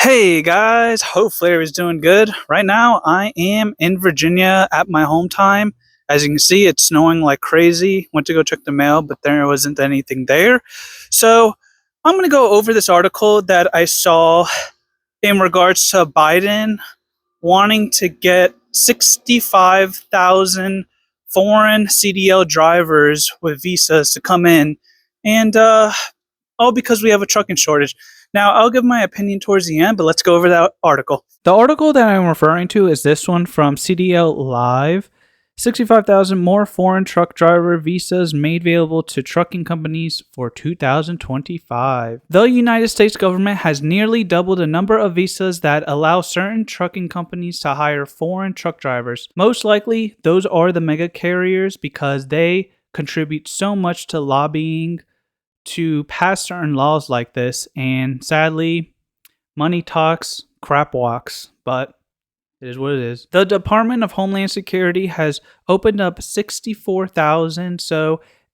Hey guys, hopefully everybody's doing good. Right now, I am in Virginia at my home time. As you can see, it's snowing like crazy. Went to go check the mail, but there wasn't anything there. So, I'm going to go over this article that I saw in regards to Biden wanting to get 65,000 foreign CDL drivers with visas to come in. And all because we have a trucking shortage. Now, I'll give my opinion towards the end, but let's go over that article. The article that I'm referring to is this one from CDL Live. 65,000 more foreign truck driver visas made available to trucking companies for 2025. The United States government has nearly doubled the number of visas that allow certain trucking companies to hire foreign truck drivers. Most likely, those are the mega carriers because they contribute so much to lobbying to pass certain laws like this, and sadly, money talks, crap walks, but it is what it is. The Department of Homeland Security has opened up 64,000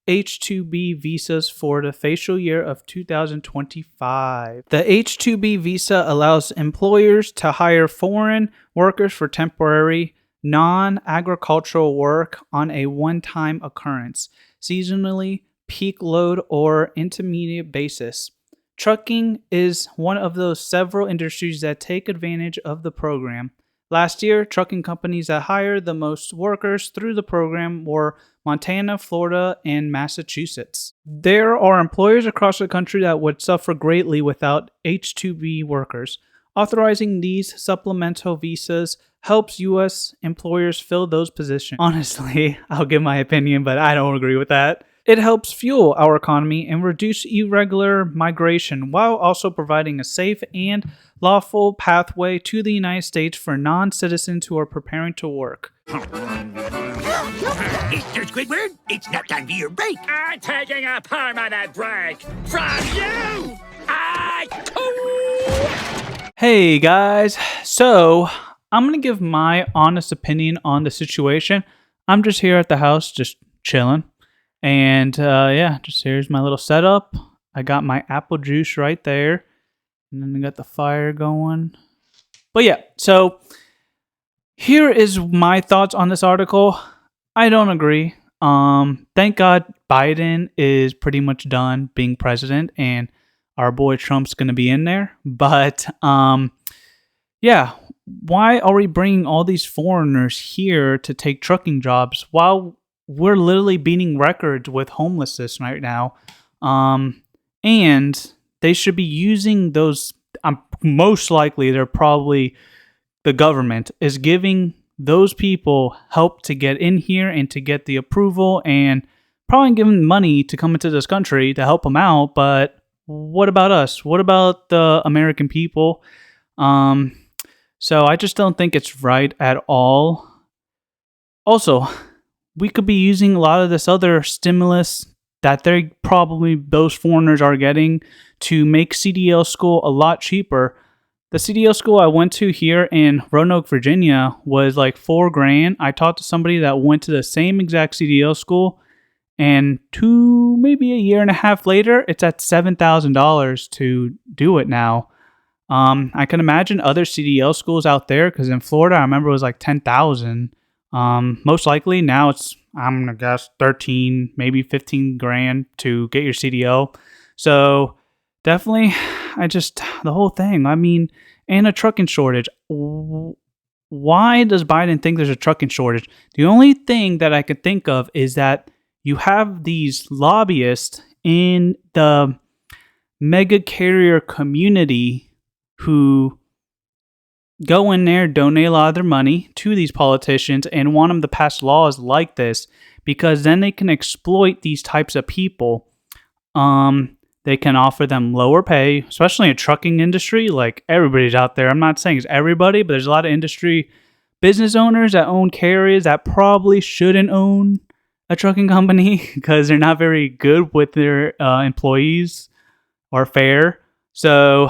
H-2B visas for the fiscal year of 2025. The H-2B visa allows employers to hire foreign workers for temporary, non-agricultural work on a one-time occurrence, seasonally, peak load, or intermediate basis. Trucking is one of those several industries that take advantage of the program. Last year, trucking companies that hired the most workers through the program were Montana, Florida, and Massachusetts. There are employers across the country that would suffer greatly without H-2B workers. Authorizing these supplemental visas helps U.S. employers fill those positions. Honestly, I'll give my opinion, but I don't agree with that. It helps fuel our economy and reduce irregular migration while also providing a safe and lawful pathway to the United States for non-citizens who are preparing to work. Mr. Squidward, it's not time for your break. I'm taking a permanent break from you! Hey guys, so I'm going to give my honest opinion on the situation. I'm just here at the house, just chilling. And just here's my little setup. I got my apple juice right there. And then I got the fire going. But yeah, so here is my thoughts on this article. I don't agree. Thank God Biden is pretty much done being president and our boy Trump's going to be in there. But why are we bringing all these foreigners here to take trucking jobs while we're literally beating records with homelessness right now? And they should be using those. Most likely, they're probably the government is giving those people help to get in here and to get the approval and probably giving them money to come into this country to help them out. But what about us? What about the American people? So I just don't think it's right at all. Also, we could be using a lot of this other stimulus that those foreigners are getting to make CDL school a lot cheaper. The CDL school I went to here in Roanoke, Virginia was like $4,000. I talked to somebody that went to the same exact CDL school, and maybe a year and a half later, it's at $7,000 to do it now. I can imagine other CDL schools out there, because in Florida, I remember it was like $10,000. Most likely now it's, I'm gonna guess, 13, maybe 15 grand to get your CDL. So definitely, the whole thing. I mean, and a trucking shortage. Why does Biden think there's a trucking shortage? The only thing that I could think of is that you have these lobbyists in the mega carrier community who go in there, donate a lot of their money to these politicians and want them to pass laws like this, because then they can exploit these types of people. They can offer them lower pay, especially in trucking industry. Like, everybody's out there. I'm not saying it's everybody, but there's a lot of industry business owners that own carriers that probably shouldn't own a trucking company because they're not very good with their employees or fair. So,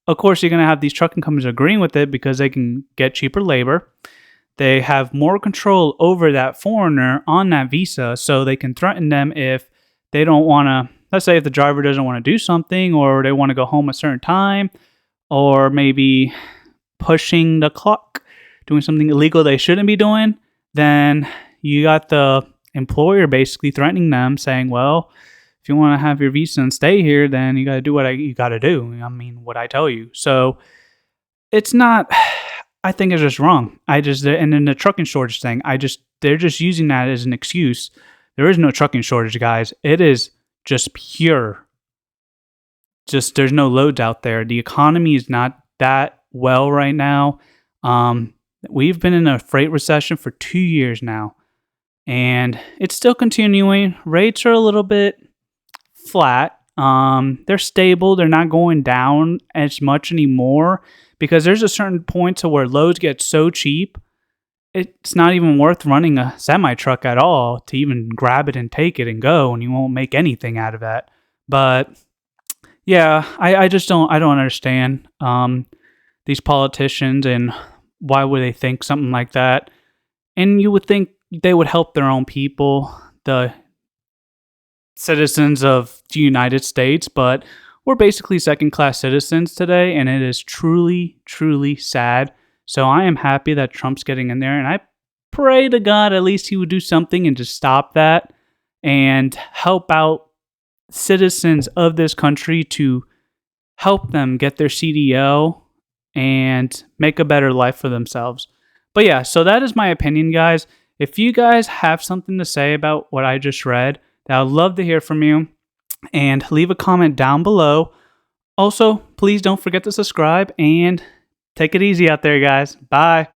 of course, you're going to have these trucking companies agreeing with it because they can get cheaper labor. They have more control over that foreigner on that visa, so they can threaten them if they don't want to. Let's say if the driver doesn't want to do something, or they want to go home a certain time, or maybe pushing the clock, doing something illegal they shouldn't be doing, then you got the employer basically threatening them, saying, well, if you want to have your visa and stay here, then you got to do what you got to do. I mean, what I tell you. So it's not, I think it's just wrong. And then the trucking shortage thing, they're just using that as an excuse. There is no trucking shortage, guys. It is just pure. Just there's no loads out there. The economy is not that well right now. We've been in a freight recession for 2 years now, and it's still continuing. Rates are a little bit flat. They're stable. They're not going down as much anymore because there's a certain point to where loads get so cheap, it's not even worth running a semi truck at all to even grab it and take it and go, and you won't make anything out of that. But yeah, I just don't understand these politicians and why would they think something like that. And you would think they would help their own people, the citizens of the United States, but we're basically second-class citizens today, and it is truly, truly sad. So I am happy that Trump's getting in there, and I pray to God at least he would do something and just stop that and help out citizens of this country to help them get their CDL and make a better life for themselves. But yeah, so that is my opinion, guys. If you guys have something to say about what I just read, I would love to hear from you, and leave a comment down below. Also, please don't forget to subscribe, and take it easy out there, guys. Bye.